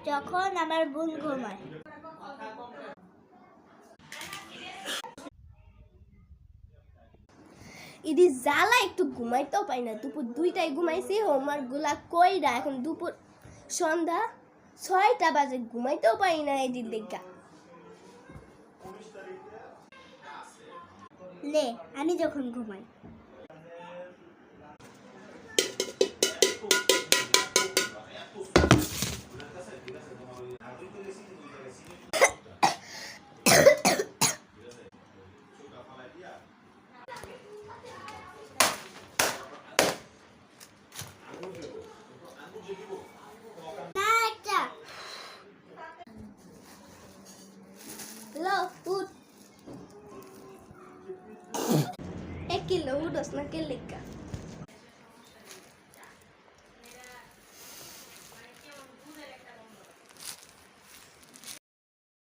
যখন আমার বোন ঘুমায়। ইদি জ্বালা একটু ঘুমাইতেও পাই না, দুপুর 2টায় ঘুমাইছি, হোমওয়ার্ক গুলা কইরা এখন দুপুর সন্ধ্যা 6টা বাজে, ঘুমাইতেও পাই না এদির দেখা। লে আমি যখন ঘুমাই উঠ 1 কিলো উঠোস না কে লেখা।